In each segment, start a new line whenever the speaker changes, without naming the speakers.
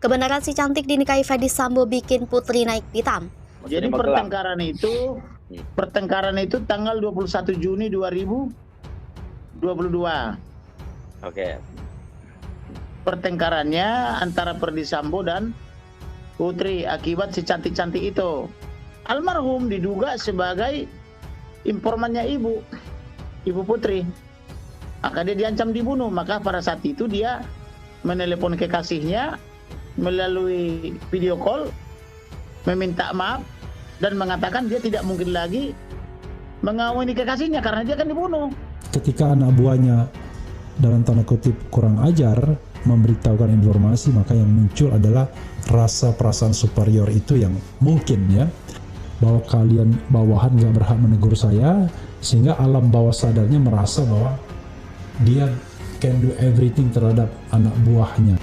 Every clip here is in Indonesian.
Kebenaran si cantik dinikahi Ferdy Sambo bikin Putri naik pitam.
Jadi pertengkaran itu tanggal 21 Juni 2022.
Oke.
Pertengkarannya antara Ferdy Sambo dan Putri akibat si cantik-cantik itu. Almarhum diduga sebagai informannya ibu Putri. Maka dia diancam dibunuh. Maka pada saat itu dia menelepon kekasihnya melalui video call, meminta maaf dan mengatakan dia tidak mungkin lagi mengawini kekasihnya karena dia akan dibunuh.
Ketika anak buahnya dalam tanda kutip kurang ajar memberitahukan informasi, maka yang muncul adalah rasa perasaan superior itu yang mungkin ya, bahwa kalian bawahan gak berhak menegur saya, sehingga alam bawah sadarnya merasa bahwa dia can do everything terhadap anak buahnya.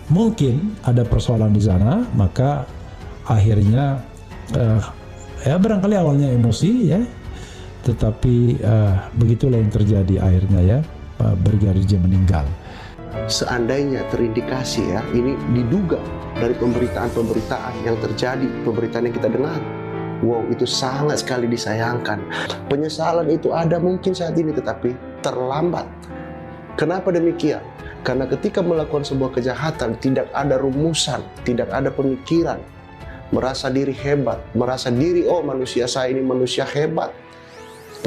Mungkin ada persoalan di sana, maka akhirnya ya barangkali awalnya emosi ya, tetapi begitulah yang terjadi akhirnya ya, Brigadir J meninggal.
Seandainya terindikasi ya, ini diduga dari pemberitaan-pemberitaan yang terjadi, pemberitaan yang kita dengar, wow, itu sangat sekali disayangkan. Penyesalan itu ada mungkin saat ini, tetapi terlambat. Kenapa demikian? Karena ketika melakukan sebuah kejahatan, tidak ada rumusan, tidak ada pemikiran, merasa diri hebat, merasa diri, oh manusia saya ini manusia hebat,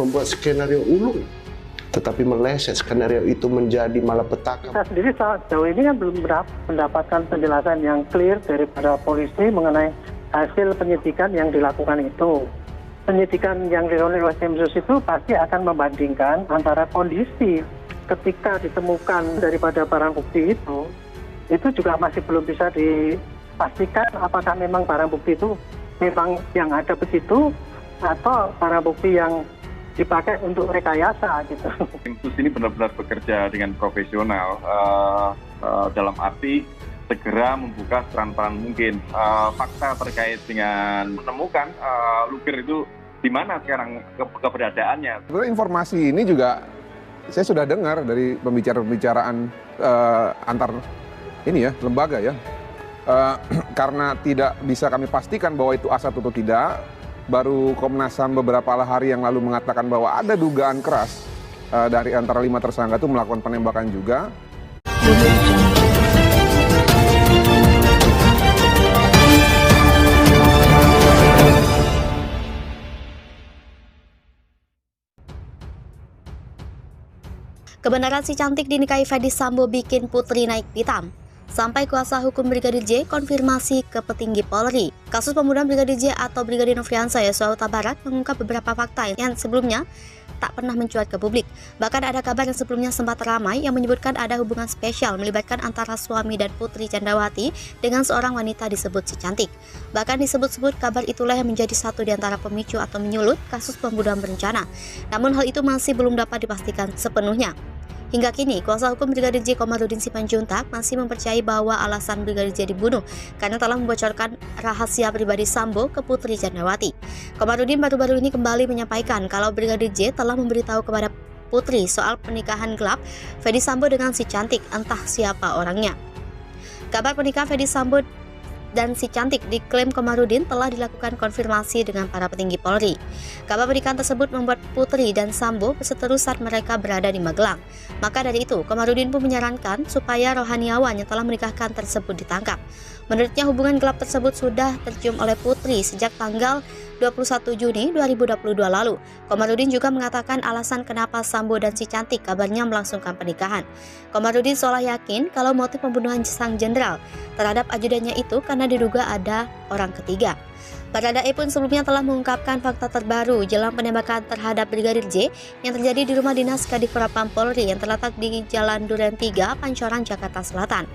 membuat skenario ulung, tetapi meleset skenario itu menjadi malapetaka.
Saya sendiri sejauh ini kan belum mendapatkan penjelasan yang clear daripada polisi mengenai hasil penyidikan yang dilakukan itu. Penyidikan yang dilakukan oleh tim sus itu pasti akan membandingkan antara kondisi ketika ditemukan daripada barang bukti itu juga masih belum bisa dipastikan apakah memang barang bukti itu memang yang ada begitu atau barang bukti yang dipakai untuk rekayasa gitu.
Tim sus ini benar-benar bekerja dengan profesional dalam arti segera membuka seterang-terang mungkin fakta terkait dengan menemukan luger itu di mana sekarang keberadaannya.
Informasi ini juga saya sudah dengar dari pembicaraan antar ini ya, lembaga ya. Karena tidak bisa kami pastikan bahwa itu asat atau tidak, baru Komnas HAM beberapa hari yang lalu mengatakan bahwa ada dugaan keras dari antara 5 tersangka itu melakukan penembakan juga.
Kebenaran si cantik dinikahi Ferdy Sambo bikin Putri naik pitam. Sampai kuasa hukum Brigadir J konfirmasi ke petinggi Polri. Kasus pembunuhan Brigadir J atau Brigadir Nofriansah Yosua Huta Barat mengungkap beberapa fakta yang sebelumnya tak pernah mencuat ke publik. Bahkan ada kabar yang sebelumnya sempat ramai yang menyebutkan ada hubungan spesial melibatkan antara suami dan Putri Candrawati dengan seorang wanita disebut si cantik. Bahkan disebut-sebut kabar itulah yang menjadi satu di antara pemicu atau menyulut kasus pembunuhan berencana. Namun hal itu masih belum dapat dipastikan sepenuhnya. Hingga kini, kuasa hukum Brigadir J Komarudin Simanjuntak masih mempercayai bahwa alasan Brigadir J dibunuh karena telah membocorkan rahasia pribadi Sambo ke Putri Candrawati. Komarudin baru-baru ini kembali menyampaikan kalau Brigadir J telah memberitahu kepada Putri soal pernikahan gelap Ferdy Sambo dengan si cantik, entah siapa orangnya. Kabar pernikahan Ferdy Sambo dan si cantik diklaim Komarudin telah dilakukan konfirmasi dengan para petinggi Polri. Kabar pernikahan tersebut membuat Putri dan Sambo berseteru saat mereka berada di Magelang. Maka dari itu, Komarudin pun menyarankan supaya rohaniawan yang telah menikahkan tersebut ditangkap. Menurutnya hubungan gelap tersebut sudah tercium oleh Putri sejak tanggal 21 Juni 2022 lalu. Komarudin juga mengatakan alasan kenapa Sambo dan si cantik kabarnya melangsungkan pernikahan. Komarudin seolah yakin kalau motif pembunuhan sang jenderal terhadap ajudannya itu karena diduga ada orang ketiga. Baradae pun sebelumnya telah mengungkapkan fakta terbaru jelang penembakan terhadap Brigadir J yang terjadi di rumah dinas Kadif Propam Polri yang terletak di Jalan Duren 3, Pancoran, Jakarta Selatan.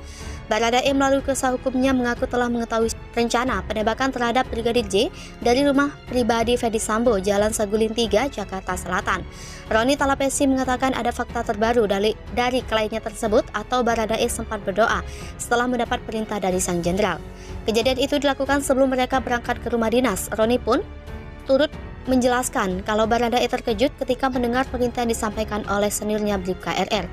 Baradae melalui kuasa hukumnya mengaku telah mengetahui rencana penembakan terhadap Brigadir J dari rumah pribadi Ferdy Sambo, Jalan Saguling 3, Jakarta Selatan. Roni Talapesi mengatakan ada fakta terbaru dari kliennya tersebut atau Baradae sempat berdoa setelah mendapat perintah dari sang jenderal. Kejadian itu dilakukan sebelum mereka berangkat ke rumah dinas. Roni pun turut menjelaskan kalau Baradae terkejut ketika mendengar perintah yang disampaikan oleh seniornya Bribka RR.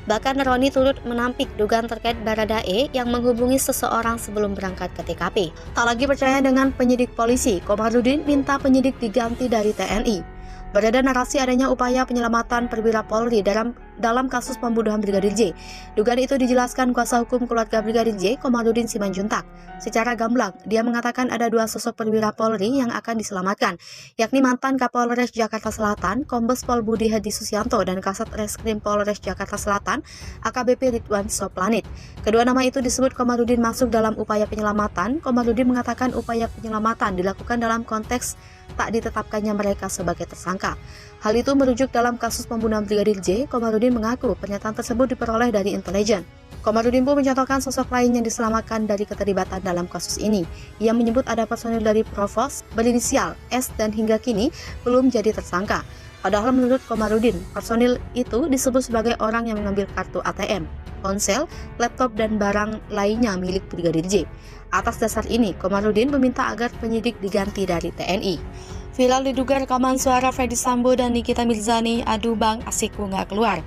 Bahkan Roni turut menampik dugaan terkait Baradae yang menghubungi seseorang sebelum berangkat ke TKP. Tak lagi percaya dengan penyidik polisi, Komarudin minta penyidik diganti dari TNI. Beredar narasi adanya upaya penyelamatan perwira Polri dalam kasus pembunuhan Brigadir J. Dugaan itu dijelaskan kuasa hukum keluarga Brigadir J, Komarudin Simanjuntak. Secara gamblang, dia mengatakan ada dua sosok perwira Polri yang akan diselamatkan, yakni mantan Kapolres Jakarta Selatan, Kombes Pol Budi Hadi Susianto, dan Kasat Reskrim Polres Jakarta Selatan, AKBP Ridwan Soplanit. Kedua nama itu disebut Komarudin masuk dalam upaya penyelamatan. Komarudin mengatakan upaya penyelamatan dilakukan dalam konteks tak ditetapkannya mereka sebagai tersangka. Hal itu merujuk dalam kasus pembunuhan Brigadir J. Komarudin mengaku pernyataan tersebut diperoleh dari intelijen. Komarudin pun mencontohkan sosok lain yang diselamatkan dari keterlibatan dalam kasus ini. Ia menyebut ada personil dari Provos berinisial S dan hingga kini belum jadi tersangka. Padahal menurut Komarudin, personil itu disebut sebagai orang yang mengambil kartu ATM, ponsel, laptop, dan barang lainnya milik Brigadir J. Atas dasar ini, Komarudin meminta agar penyidik diganti dari TNI. Viral diduga rekaman suara Fedy Sambo dan Nikita Mirzani, aduh bang, asikku nggak keluar.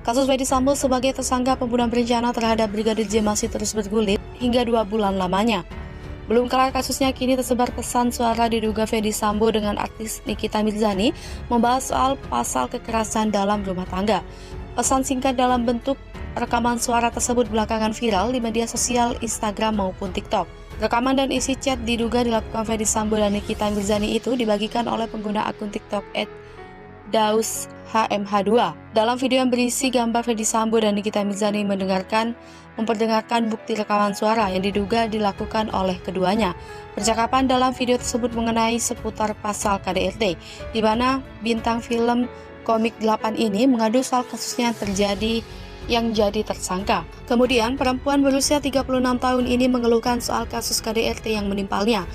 Kasus Fedy Sambo sebagai tersangka pembunuhan berencana terhadap Brigadir J masih terus bergulir hingga 2 bulan lamanya. Belum kelar kasusnya, kini tersebar pesan suara diduga Fedy Sambo dengan artis Nikita Mirzani membahas soal pasal kekerasan dalam rumah tangga. Pesan singkat dalam bentuk rekaman suara tersebut belakangan viral di media sosial Instagram maupun TikTok. Rekaman dan isi chat diduga dilakukan Fedy Sambo dan Nikita Mirzani itu dibagikan oleh pengguna akun TikTok @daushmh2. Dalam video yang berisi gambar Fedy Sambo dan Nikita Mirzani memperdengarkan bukti rekaman suara yang diduga dilakukan oleh keduanya. Percakapan dalam video tersebut mengenai seputar pasal KDRT, di mana bintang film Komik 8 ini mengadu soal kasusnya yang jadi tersangka. Kemudian, perempuan berusia 36 tahun ini mengeluhkan soal kasus KDRT yang menimpalnya.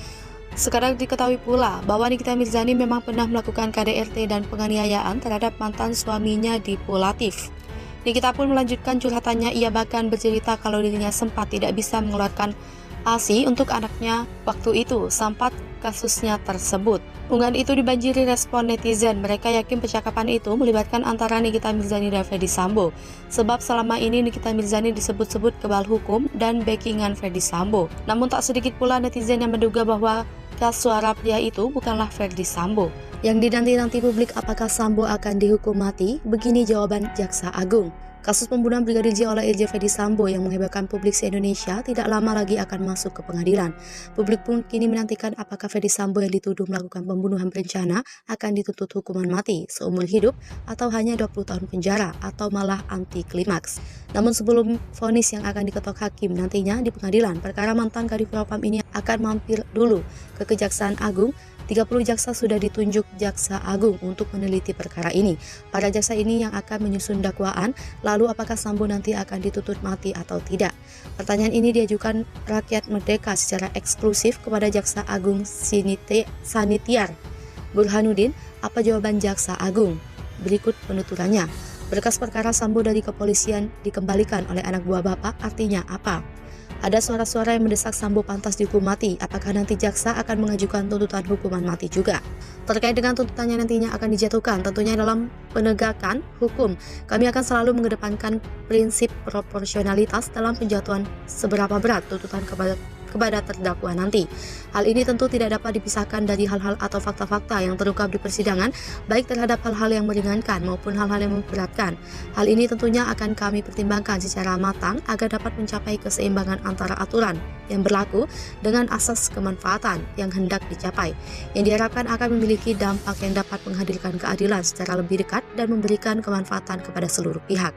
Sekarang diketahui pula bahwa Nikita Mirzani memang pernah melakukan KDRT dan penganiayaan terhadap mantan suaminya di Pulatif. Nikita pun melanjutkan curhatannya, ia bahkan bercerita kalau dirinya sempat tidak bisa mengeluarkan ASI untuk anaknya waktu itu sampai kasusnya tersebut. Unggahan itu dibanjiri respon netizen. Mereka yakin percakapan itu melibatkan antara Nikita Mirzani dan Fedy Sambo, sebab selama ini Nikita Mirzani disebut-sebut kebal hukum dan backingan Fedy Sambo. Namun tak sedikit pula netizen yang menduga bahwa suara pria itu bukanlah Fedy Sambo. Yang dinanti-nanti publik, apakah Sambo akan dihukum mati? Begini jawaban Jaksa Agung. Kasus pembunuhan Brigadir J oleh Irjen Fedy Sambo yang menghebohkan publik se-Indonesia tidak lama lagi akan masuk ke pengadilan. Publik pun kini menantikan apakah Fedy Sambo yang dituduh melakukan pembunuhan berencana akan dituntut hukuman mati seumur hidup atau hanya 20 tahun penjara atau malah anti klimaks. Namun sebelum vonis yang akan diketok hakim nantinya di pengadilan, perkara mantan Kadif Propam ini akan mampir dulu ke Kejaksaan Agung. 30 jaksa sudah ditunjuk Jaksa Agung untuk meneliti perkara ini. Para jaksa ini yang akan menyusun dakwaan, lalu apakah Sambo nanti akan dituntut mati atau tidak? Pertanyaan ini diajukan Rakyat Merdeka secara eksklusif kepada Jaksa Agung Sanitiar Burhanuddin. Apa jawaban Jaksa Agung? Berikut penuturannya. Berkas perkara Sambo dari kepolisian dikembalikan oleh anak buah bapak, artinya apa? Ada suara-suara yang mendesak Sambo pantas dihukum mati. Apakah nanti jaksa akan mengajukan tuntutan hukuman mati juga? Terkait dengan tuntutannya nantinya akan dijatuhkan, tentunya dalam penegakan hukum, kami akan selalu mengedepankan prinsip proporsionalitas dalam penjatuhan seberapa berat tuntutan kepada terdakwa nanti. Hal ini tentu tidak dapat dipisahkan dari hal-hal atau fakta-fakta yang terungkap di persidangan, baik terhadap hal-hal yang meringankan maupun hal-hal yang memberatkan. Hal ini tentunya akan kami pertimbangkan secara matang agar dapat mencapai keseimbangan antara aturan yang berlaku dengan asas kemanfaatan yang hendak dicapai, yang diharapkan akan memiliki dampak yang dapat menghadirkan keadilan secara lebih dekat dan memberikan kemanfaatan kepada seluruh pihak.